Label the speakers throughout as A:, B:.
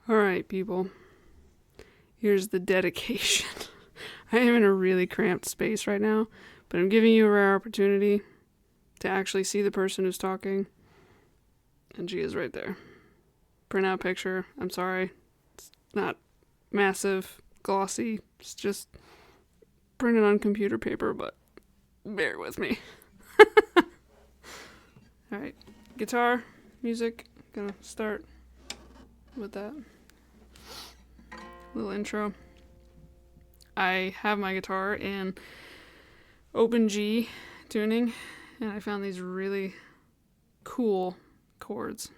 A: Alright, people. Here's the dedication. I am in a really cramped space right now, but I'm giving you a rare opportunity to actually see the person who's talking. And she is right there. Print out picture. I'm sorry. It's not massive, glossy. It's just printed on computer paper, but bear with me. Alright. Guitar, music. Gonna start with that little intro. I have my guitar in open G tuning, and I found these really cool chords.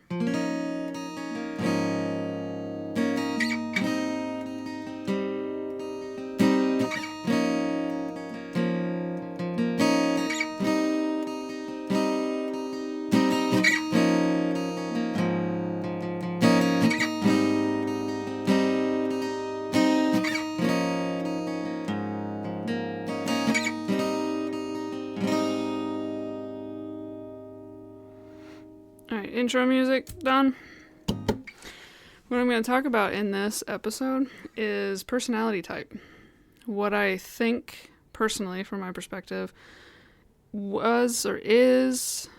A: Alright, intro music done. What I'm going to talk about in this episode is personality type. What I think, personally, from my perspective, was or is,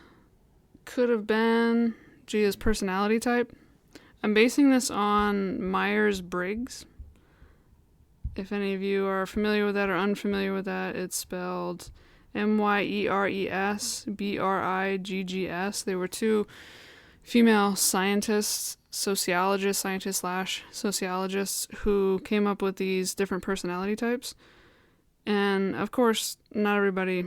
A: could have been Gia's personality type. I'm basing this on Myers-Briggs. If any of you are familiar with that or unfamiliar with that, it's spelled Myers-Briggs. They were two female scientists, scientists/sociologists who came up with these different personality types. And of course, not everybody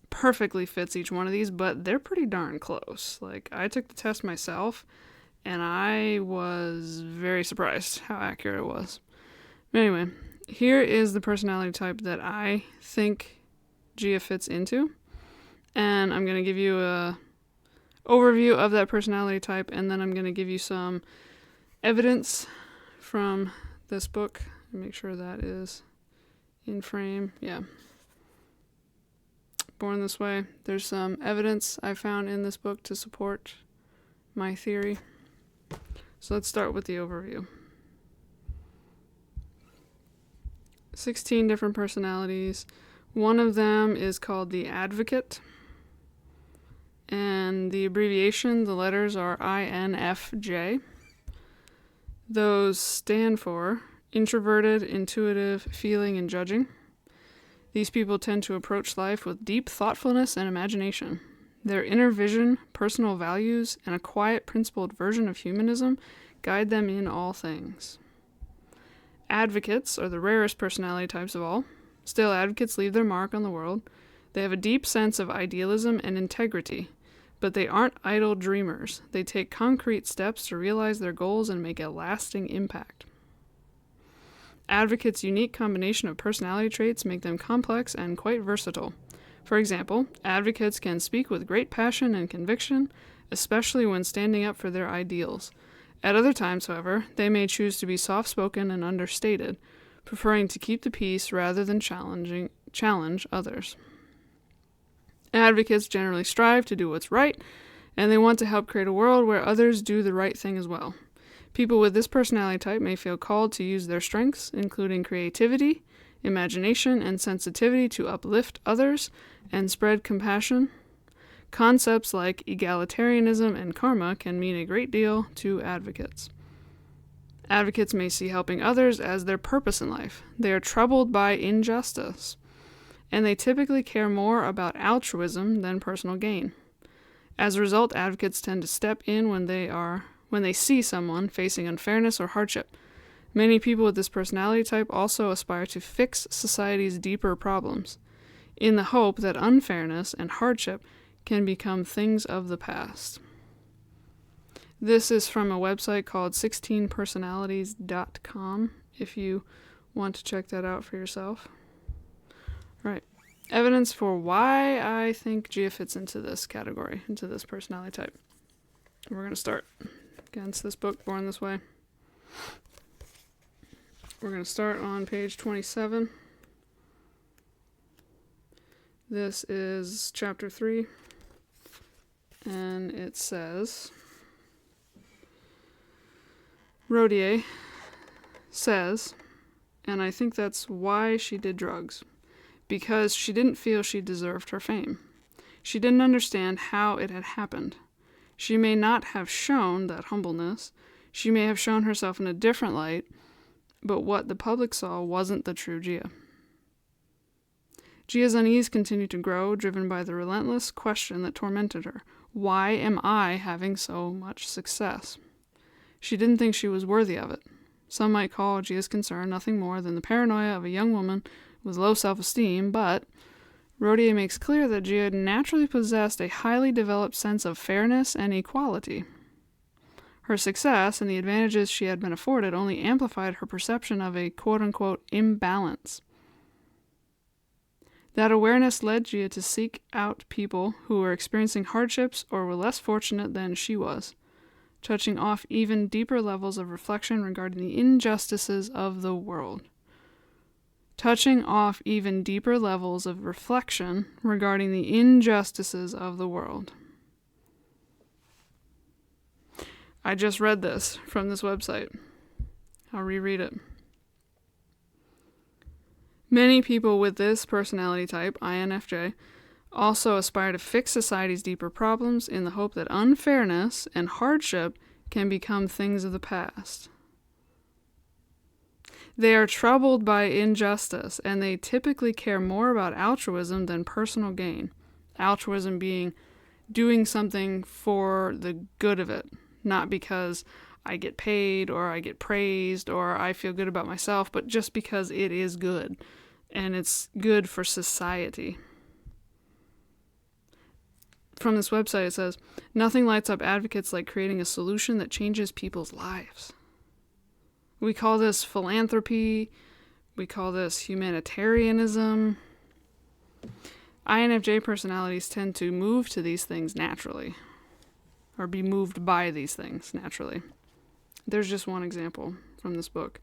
A: perfectly fits each one of these, but they're pretty darn close. Like, I took the test myself, and I was very surprised how accurate it was. But anyway, here is the personality type that I think Gia fits into, and I'm going to give you a overview of that personality type, and then I'm going to give you some evidence from this book. Make sure that is in frame. Yeah. Born This Way. There's some evidence I found in this book to support my theory. So let's start with the overview. 16 different personalities. One of them is called the advocate. And the abbreviation, the letters are INFJ. Those stand for introverted, intuitive, feeling, and judging. These people tend to approach life with deep thoughtfulness and imagination. Their inner vision, personal values, and a quiet, principled version of humanism guide them in all things. Advocates are the rarest personality types of all. Still, advocates leave their mark on the world. They have a deep sense of idealism and integrity, but they aren't idle dreamers. They take concrete steps to realize their goals and make a lasting impact. Advocates' unique combination of personality traits make them complex and quite versatile. For example, advocates can speak with great passion and conviction, especially when standing up for their ideals. At other times, however, they may choose to be soft-spoken and understated, preferring to keep the peace rather than challenge others. Advocates generally strive to do what's right, and they want to help create a world where others do the right thing as well. People with this personality type may feel called to use their strengths, including creativity, imagination, and sensitivity to uplift others and spread compassion. Concepts like egalitarianism and karma can mean a great deal to advocates. Advocates may see helping others as their purpose in life. They are troubled by injustice, and they typically care more about altruism than personal gain. As a result, advocates tend to step in when they see someone facing unfairness or hardship. Many people with this personality type also aspire to fix society's deeper problems, in the hope that unfairness and hardship can become things of the past. This is from a website called 16personalities.com, if you want to check that out for yourself. Right. Evidence for why I think Gia fits into this category, into this personality type. We're going to start against this book, Born This Way. We're going to start on page 27. This is chapter 3, and it says, Rodier says, and I think that's why she did drugs, because she didn't feel she deserved her fame. She didn't understand how it had happened. She may not have shown that humbleness. She may have shown herself in a different light, but what the public saw wasn't the true Gia. Gia's unease continued to grow, driven by the relentless question that tormented her. Why am I having so much success? She didn't think she was worthy of it. Some might call Gia's concern nothing more than the paranoia of a young woman with low self-esteem, but Rodier makes clear that Gia naturally possessed a highly developed sense of fairness and equality. Her success and the advantages she had been afforded only amplified her perception of a quote-unquote imbalance. That awareness led Gia to seek out people who were experiencing hardships or were less fortunate than she was, touching off even deeper levels of reflection regarding the injustices of the world. Touching off even deeper levels of reflection regarding the injustices of the world. I just read this from this website. I'll reread it. Many people with this personality type, INFJ, also aspire to fix society's deeper problems in the hope that unfairness and hardship can become things of the past. They are troubled by injustice, and they typically care more about altruism than personal gain. Altruism being doing something for the good of it, not because I get paid or I get praised or I feel good about myself, but just because it is good, and it's good for society. From this website it says, nothing lights up advocates like creating a solution that changes people's lives. We call this philanthropy. We call this humanitarianism. INFJ personalities tend to move to these things naturally, or be moved by these things naturally. There's just one example from this book.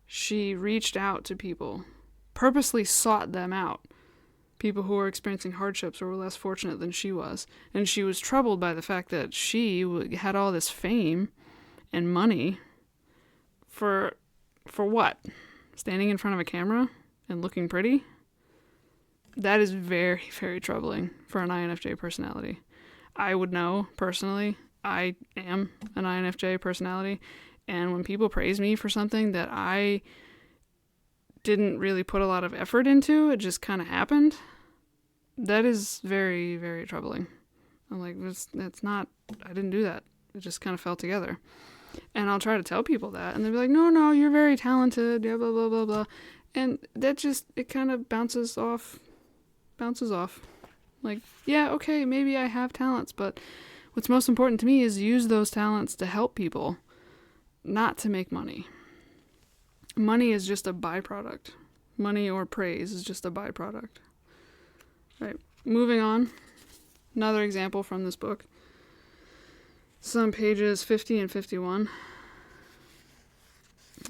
A: She reached out to people, purposely sought them out, people who were experiencing hardships or were less fortunate than she was, and she was troubled by the fact that she had all this fame and money. For what? Standing in front of a camera and looking pretty? That is very, very troubling for an INFJ personality. I would know, personally, I am an INFJ personality, and when people praise me for something that I didn't really put a lot of effort into, it just kind of happened, that is very, very troubling. I'm like, that's not, I didn't do that. It just kind of fell together. And I'll try to tell people that, and they'll be like, no, you're very talented, yeah, blah, blah, blah, blah. And that just, it kind of bounces off. Like, yeah, okay, maybe I have talents, but what's most important to me is use those talents to help people, not to make money. Money is just a byproduct. Money or praise is just a byproduct. Right, moving on. Another example from this book. It's on pages 50 and 51.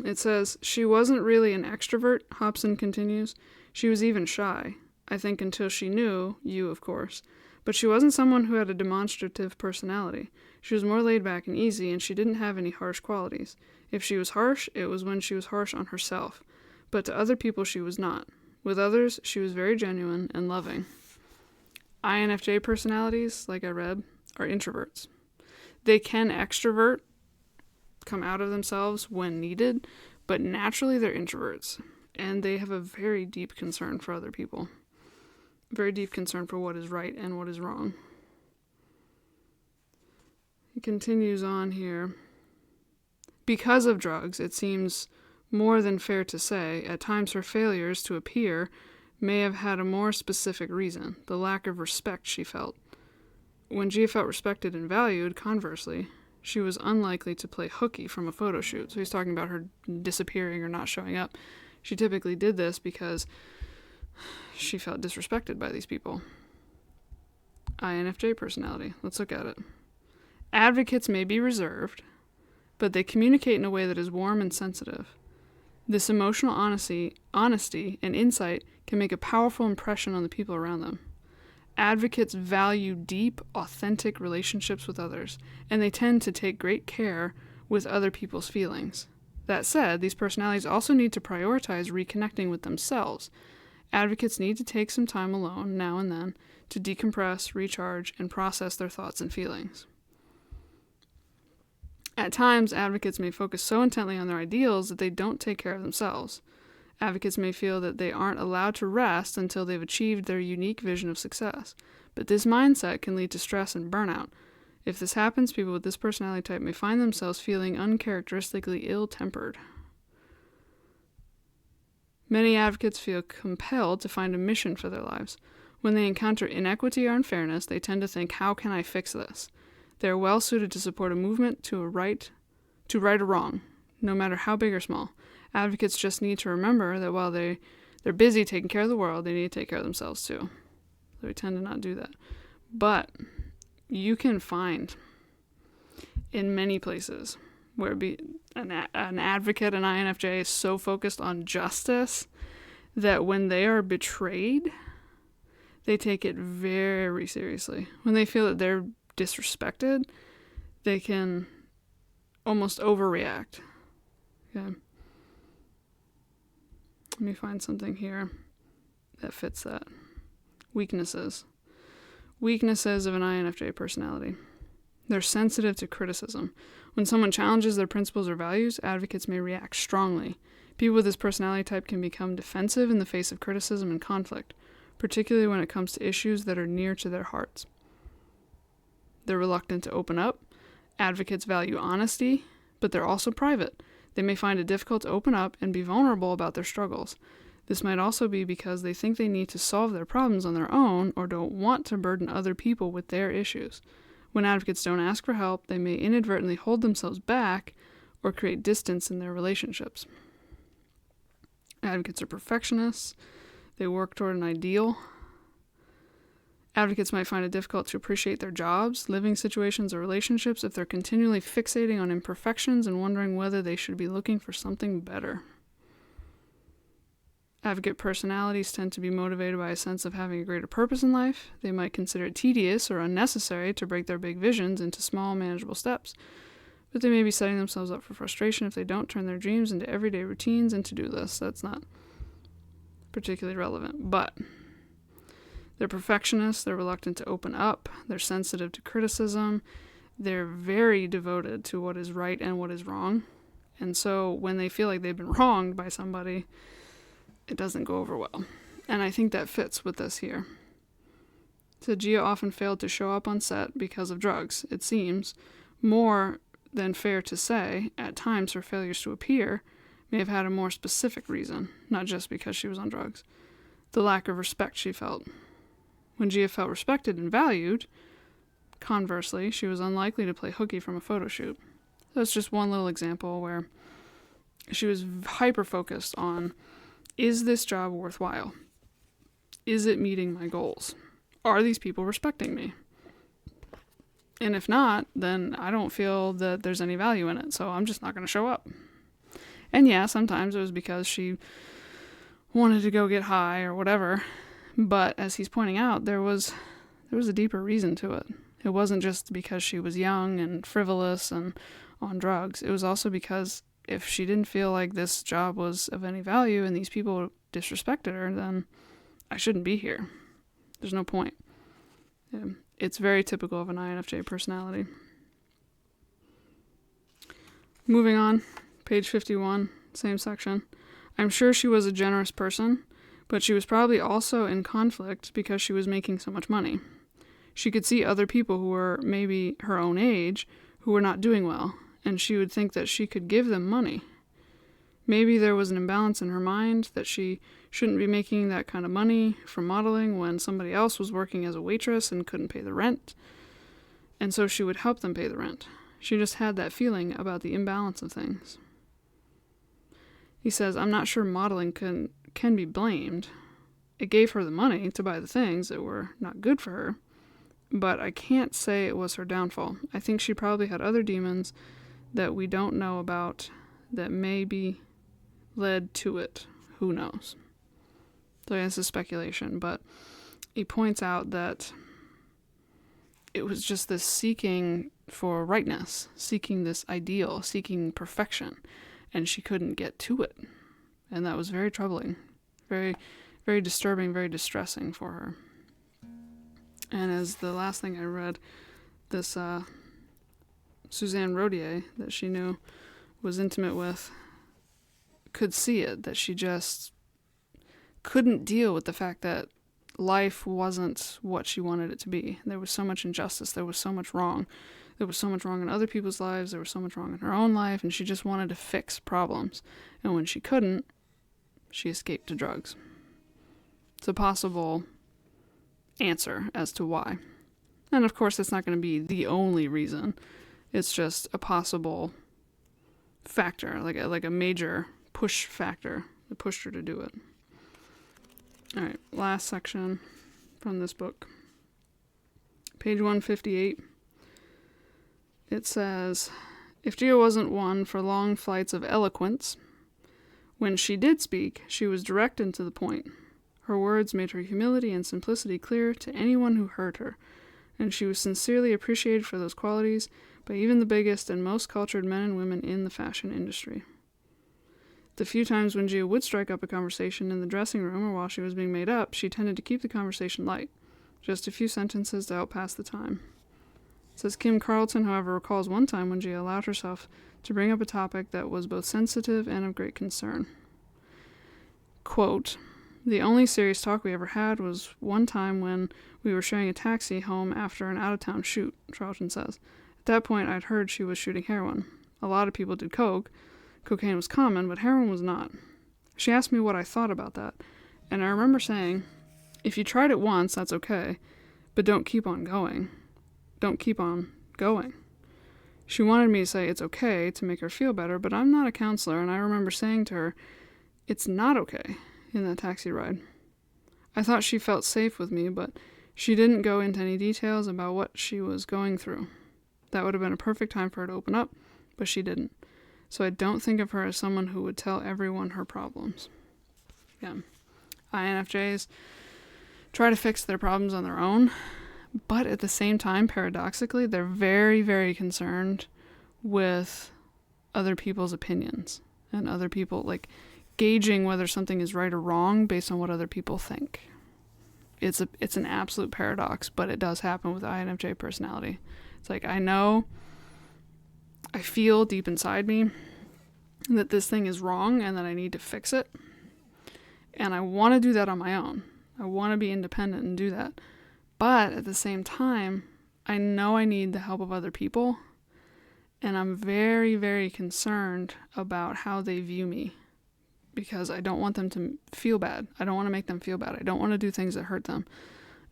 A: It says, she wasn't really an extrovert, Hobson continues. She was even shy, I think until she knew you, of course. But she wasn't someone who had a demonstrative personality. She was more laid back and easy, and she didn't have any harsh qualities. If she was harsh, it was when she was harsh on herself. But to other people she was not. With others, she was very genuine and loving. INFJ personalities, like I read, are introverts. They can extrovert, come out of themselves when needed, but naturally they're introverts, and they have a very deep concern for other people. Very deep concern for what is right and what is wrong. He continues on here. Because of drugs, it seems more than fair to say, at times her failures to appear may have had a more specific reason, the lack of respect she felt. When Gia felt respected and valued, conversely, she was unlikely to play hooky from a photo shoot. So he's talking about her disappearing or not showing up. She typically did this because she felt disrespected by these people. INFJ personality. Let's look at it. Advocates may be reserved, but they communicate in a way that is warm and sensitive. This emotional honesty and insight can make a powerful impression on the people around them. Advocates value deep, authentic relationships with others, and they tend to take great care with other people's feelings. That said, these personalities also need to prioritize reconnecting with themselves. Advocates need to take some time alone now and then to decompress, recharge, and process their thoughts and feelings. At times, advocates may focus so intently on their ideals that they don't take care of themselves. Advocates may feel that they aren't allowed to rest until they've achieved their unique vision of success. But this mindset can lead to stress and burnout. If this happens, people with this personality type may find themselves feeling uncharacteristically ill-tempered. Many advocates feel compelled to find a mission for their lives. When they encounter inequity or unfairness, they tend to think, how can I fix this? They are well suited to support a movement to right a wrong, no matter how big or small. Advocates just need to remember that while they're busy taking care of the world, they need to take care of themselves too. So we tend to not do that. But you can find in many places where an advocate, an INFJ, is so focused on justice that when they are betrayed, they take it very seriously. When they feel that they're disrespected, they can almost overreact. Okay. Let me find something here that fits that. Weaknesses. Weaknesses of an INFJ personality. They're sensitive to criticism. When someone challenges their principles or values, advocates may react strongly. People with this personality type can become defensive in the face of criticism and conflict, particularly when it comes to issues that are near to their hearts. They're reluctant to open up. Advocates value honesty, but they're also private. They may find it difficult to open up and be vulnerable about their struggles. This might also be because they think they need to solve their problems on their own or don't want to burden other people with their issues. When advocates don't ask for help, they may inadvertently hold themselves back or create distance in their relationships. Advocates are perfectionists. They work toward an ideal. Advocates might find it difficult to appreciate their jobs, living situations, or relationships if they're continually fixating on imperfections and wondering whether they should be looking for something better. Advocate personalities tend to be motivated by a sense of having a greater purpose in life. They might consider it tedious or unnecessary to break their big visions into small, manageable steps, but they may be setting themselves up for frustration if they don't turn their dreams into everyday routines and to-do lists. That's not particularly relevant, but they're perfectionists, they're reluctant to open up, they're sensitive to criticism, they're very devoted to what is right and what is wrong, and so when they feel like they've been wronged by somebody, it doesn't go over well. And I think that fits with this here. So Gia often failed to show up on set because of drugs. It seems more than fair to say, at times her failures to appear may have had a more specific reason, not just because she was on drugs. The lack of respect she felt. When Gia felt respected and valued, conversely, she was unlikely to play hooky from a photo shoot. So it's just one little example where she was hyper-focused on, is this job worthwhile? Is it meeting my goals? Are these people respecting me? And if not, then I don't feel that there's any value in it, so I'm just not going to show up. And yeah, sometimes it was because she wanted to go get high or whatever, but as he's pointing out, there was a deeper reason to it. It wasn't just because she was young and frivolous and on drugs. It was also because if she didn't feel like this job was of any value and these people disrespected her, then I shouldn't be here. There's no point. It's very typical of an INFJ personality. Moving on, page 51, same section. I'm sure she was a generous person, but she was probably also in conflict because she was making so much money. She could see other people who were maybe her own age who were not doing well, and she would think that she could give them money. Maybe there was an imbalance in her mind that she shouldn't be making that kind of money from modeling when somebody else was working as a waitress and couldn't pay the rent, and so she would help them pay the rent. She just had that feeling about the imbalance of things. He says, I'm not sure modeling can be blamed. It gave her the money to buy the things that were not good for her, but I can't say it was her downfall. I think she probably had other demons that we don't know about that maybe led to it. Who knows? So this is speculation, but he points out that it was just this seeking for rightness, seeking this ideal, seeking perfection, and she couldn't get to it. And that was very troubling, very, very disturbing, very distressing for her. And as the last thing I read, this Suzanne Rodier that she knew, was intimate with, could see it, that she just couldn't deal with the fact that life wasn't what she wanted it to be. There was so much injustice. There was so much wrong. There was so much wrong in other people's lives. There was so much wrong in her own life, and she just wanted to fix problems. And when she couldn't, she escaped to drugs. It's a possible answer as to why. And of course, it's not going to be the only reason. It's just a possible factor, like a major push factor that pushed her to do it. All right, last section from this book. Page 158. It says, if Gia wasn't one for long flights of eloquence, when she did speak, she was direct and to the point. Her words made her humility and simplicity clear to anyone who heard her, and she was sincerely appreciated for those qualities by even the biggest and most cultured men and women in the fashion industry. The few times when Gia would strike up a conversation in the dressing room or while she was being made up, she tended to keep the conversation light, just a few sentences to help pass the time. It says Kim Carlton, however, recalls one time when Gia allowed herself to bring up a topic that was both sensitive and of great concern. Quote, the only serious talk we ever had was one time when we were sharing a taxi home after an out-of-town shoot, Charlton says. At that point, I'd heard she was shooting heroin. A lot of people did coke. Cocaine was common, but heroin was not. She asked me what I thought about that, and I remember saying, if you tried it once, that's okay, but don't keep on going. Don't keep on going. She wanted me to say it's okay to make her feel better, but I'm not a counselor, and I remember saying to her, it's not okay, in that taxi ride. I thought she felt safe with me, but she didn't go into any details about what she was going through. That would have been a perfect time for her to open up, but she didn't. So I don't think of her as someone who would tell everyone her problems. Again, INFJs try to fix their problems on their own, but at the same time, paradoxically, they're very, very concerned with other people's opinions and other people, like gauging whether something is right or wrong based on what other people think. It's an absolute paradox, but it does happen with INFJ personality. It's like, I feel deep inside me that this thing is wrong and that I need to fix it. And I want to do that on my own. I want to be independent and do that. But at the same time, I know I need the help of other people. And I'm very, very concerned about how they view me, because I don't want them to feel bad. I don't want to make them feel bad. I don't want to do things that hurt them.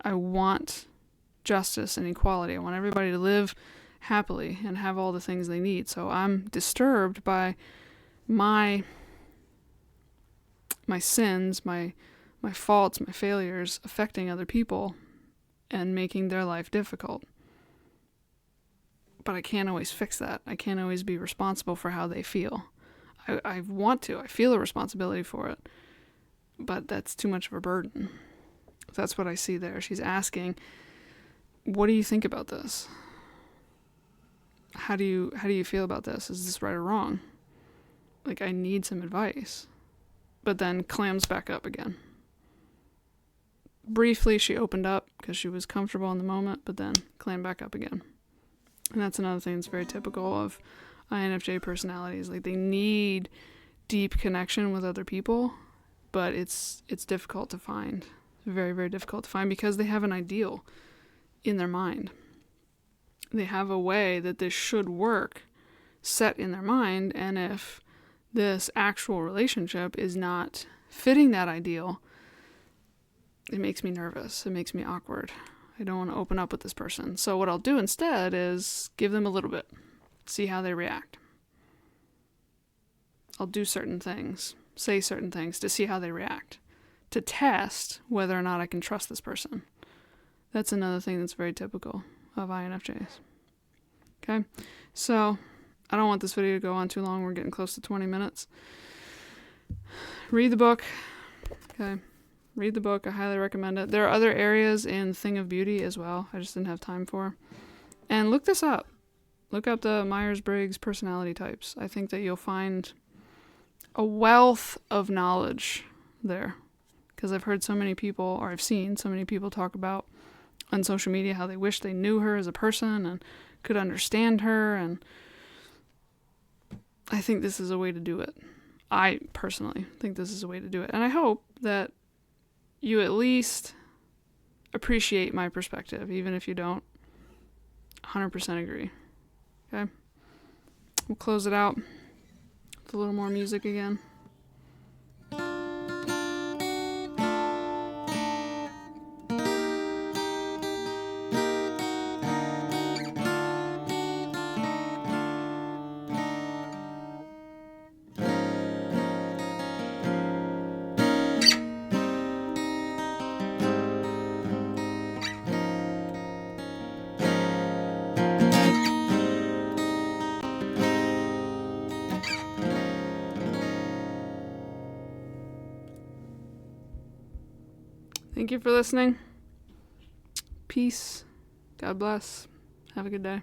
A: I want justice and equality. I want everybody to live happily and have all the things they need. So I'm disturbed by my sins, my faults, my failures affecting other people and making their life difficult. But I can't always fix that. I can't always be responsible for how they feel. I want to. I feel a responsibility for it. But that's too much of a burden. That's what I see there. She's asking, what do you think about this? How do you feel about this? Is this right or wrong? Like, I need some advice. But then clams back up again. Briefly, she opened up because she was comfortable in the moment, but then clammed back up again. And that's another thing that's very typical of INFJ personalities. Like, they need deep connection with other people, but it's difficult to find. It's very, very difficult to find because they have an ideal in their mind. They have a way that this should work set in their mind, and if this actual relationship is not fitting that ideal, it makes me nervous. It makes me awkward. I don't want to open up with this person. So what I'll do instead is give them a little bit, see how they react. I'll do certain things, say certain things to see how they react, to test whether or not I can trust this person. That's another thing that's very typical of INFJs. Okay, so I don't want this video to go on too long. We're getting close to 20 minutes. Read the book. Okay, read the book. I highly recommend it. There are other areas in Thing of Beauty as well. I just didn't have time for. And look this up. look up the Myers-Briggs Personality Types. I think that you'll find a wealth of knowledge there, because I've heard so many people, or I've seen so many people talk about on social media how they wish they knew her as a person and could understand her, and I think this is a way to do it. I personally think this is a way to do it, and I hope that you at least appreciate my perspective, even if you don't 100% agree. Okay? We'll close it out with a little more music again. Thank you for listening. Peace. God bless. Have a good day.